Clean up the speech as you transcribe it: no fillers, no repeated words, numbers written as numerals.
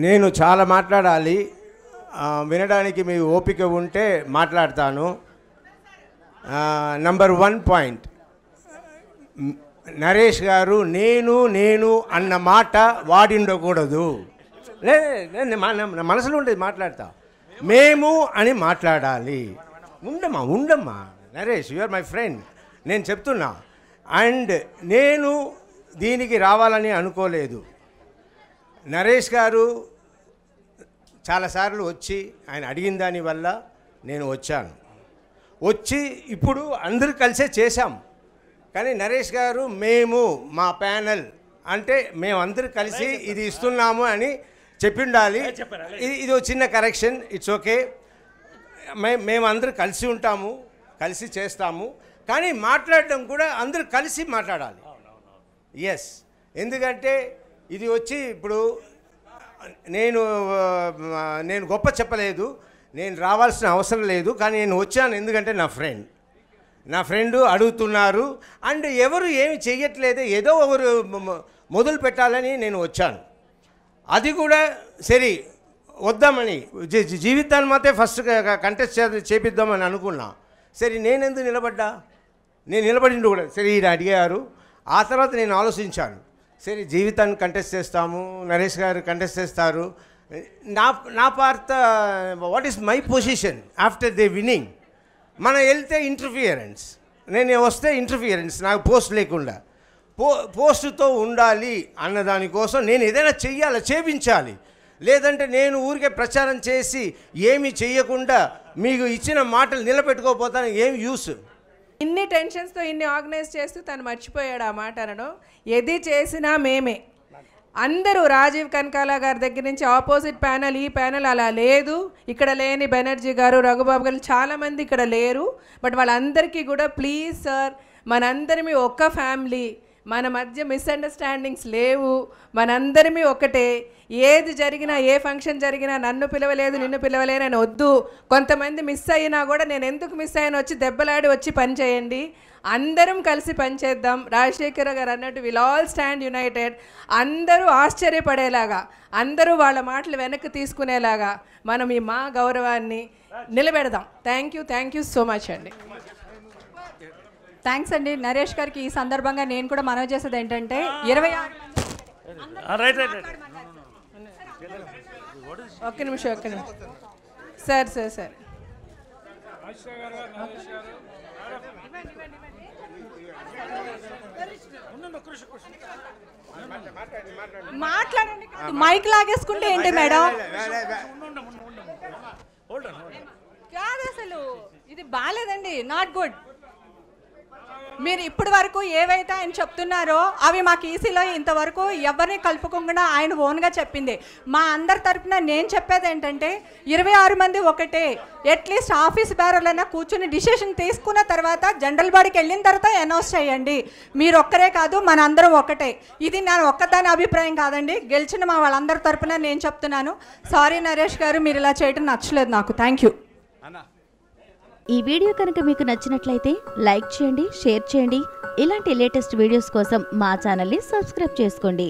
నేను చాలా మాట్లాడాలి, వినడానికి మీ ఓపిక ఉంటే మాట్లాడతాను. నంబర్ 1 పాయింట్, నరేష్ గారు నేను అన్న మాట వాడిండకూడదు. మనసులో ఉండేది మాట్లాడతా. మేము అని మాట్లాడాలి. ఉండమ్మా Naresh, you are my friend, నేను చెప్తున్నా. అండ్ నేను దీనికి రావాలని అనుకోలేదు. నరేష్ గారు చాలాసార్లు వచ్చి ఆయన అడిగిన దానివల్ల నేను వచ్చి ఇప్పుడు అందరూ కలిసే చేశాం. కానీ నరేష్ గారు మేము మా ప్యానెల్ అంటే మేమందరూ కలిసి ఇది ఇస్తున్నాము అని చెప్పిండాలి. ఇది ఒక చిన్న కరెక్షన్, ఇట్స్ ఓకే. మేమందరూ కలిసి ఉంటాము, కలిసి చేస్తాము. కానీ మాట్లాడడం కూడా అందరూ కలిసి మాట్లాడాలి. ఎస్, ఎందుకంటే ఇది వచ్చి ఇప్పుడు నేను గొప్ప చెప్పలేదు, నేను రావాల్సిన అవసరం లేదు. కానీ నేను వచ్చాను ఎందుకంటే నా ఫ్రెండ్ అడుగుతున్నారు. అండ్ ఎవరు ఏమి చెయ్యట్లేదు, ఏదో ఒకరు మొదలు పెట్టాలని నేను వచ్చాను. అది కూడా సరే వద్దామని జీవితాన్ని మాత్రం ఫస్ట్ కంటెస్ట్ చేపిద్దామని అనుకున్నా. సరే నేను ఎందుకు నేను నిలబడిండు కూడా. సరే ఈయన అడిగారు. ఆ తర్వాత నేను ఆలోచించాను, సరే జీవితాన్ని కంటెస్ట్ చేస్తాము, నరేష్ గారు కంటెస్ట్ చేస్తారు. నా part what is my position after they winnowing. మనం వెళ్తే ఇంటర్ఫియరెన్స్, నేను వస్తే ఇంటర్ఫియరెన్స్, నాకు పోస్ట్ లేకుండా పోస్టుతో ఉండాలి అన్నదానికోసం నేను ఏదైనా చేపించాలి. లేదంటే నేను ఊరికే ప్రచారం చేసి ఏమీ చెయ్యకుండా మీకు ఇచ్చిన మాటలు నిలబెట్టుకోకపోతాను, ఏం యూస్. ఇన్ని టెన్షన్స్తో ఇన్ని ఆర్గనైజ్ చేస్తూ తను మర్చిపోయాడు ఆ మాట అనడం. ఏది చేసినా మేమే అందరూ, రాజీవ్ కనకాల గారి దగ్గర నుంచి ఆపోజిట్ ప్యానల్, ఈ ప్యానల్ అలా లేదు. ఇక్కడ లేని బెనర్జీ గారు, రఘుబాబు గారు చాలామంది ఇక్కడ లేరు. బట్ వాళ్ళందరికీ కూడా ప్లీజ్ సార్, మనందరిమీ ఒక్క ఫ్యామిలీ, మన మధ్య మిస్అండర్స్టాండింగ్స్ లేవు, మనందరిమీ ఒకటే. ఏది జరిగినా, ఏ ఫంక్షన్ జరిగినా నన్ను పిలవలేదు, నిన్ను పిలవలేను అని వద్దు. కొంతమంది మిస్ అయినా కూడా నేను ఎందుకు మిస్ అయ్యాను వచ్చి దెబ్బలాడి వచ్చి పని చేయండి. అందరం కలిసి పనిచేద్దాం. రాజశేఖర గారు అన్నట్టు విల్ ఆల్ స్టాండ్ యునైటెడ్. అందరూ ఆశ్చర్యపడేలాగా, అందరూ వాళ్ళ మాటలు వెనక్కి తీసుకునేలాగా మనం ఈ మా గౌరవాన్ని నిలబెడదాం. థ్యాంక్ యూ సో మచ్ అండి. థ్యాంక్స్ అండి నరేష్ గారికి. ఈ సందర్భంగా నేను కూడా మనవి చేసేది ఏంటంటే 26 ఒక్క నిమిషం సార్ మాట్లాడండి. మైక్ లాగేసుకుంటే ఏంటి మేడం? కాదు, అసలు ఇది బాగాలేదండి, నాట్ గుడ్. మీరు ఇప్పటి వరకు ఏవైతే ఆయన చెప్తున్నారో అవి మాకు ఈసీలో ఇంతవరకు ఎవరిని కలుపుకోకుండా ఆయన ఓన్గా చెప్పింది. మా అందరి తరఫున నేను చెప్పేది ఏంటంటే 26 మంది ఒకటే. అట్లీస్ట్ ఆఫీస్ బేరర్లైనా కూర్చుని డిసిషన్ తీసుకున్న తర్వాత జనరల్ బాడీకి వెళ్ళిన తర్వాత అనౌన్స్ చేయండి. మీరు ఒక్కరే కాదు, మన అందరం ఒకటే. ఇది నేను ఒక్కదాని అభిప్రాయం కాదండి, గెలిచిన మా వాళ్ళందరి తరఫున నేను చెప్తున్నాను. సారీ నరేష్ గారు, మీరు ఇలా చేయడం నచ్చలేదు నాకు. Thank you. ఈ వీడియో కనుక మీకు నచ్చినట్లయితే లైక్ చేయండి, షేర్ చేయండి. ఇలాంటి లేటెస్ట్ వీడియోస్ కోసం మా ఛానల్ని సబ్స్క్రైబ్ చేసుకోండి.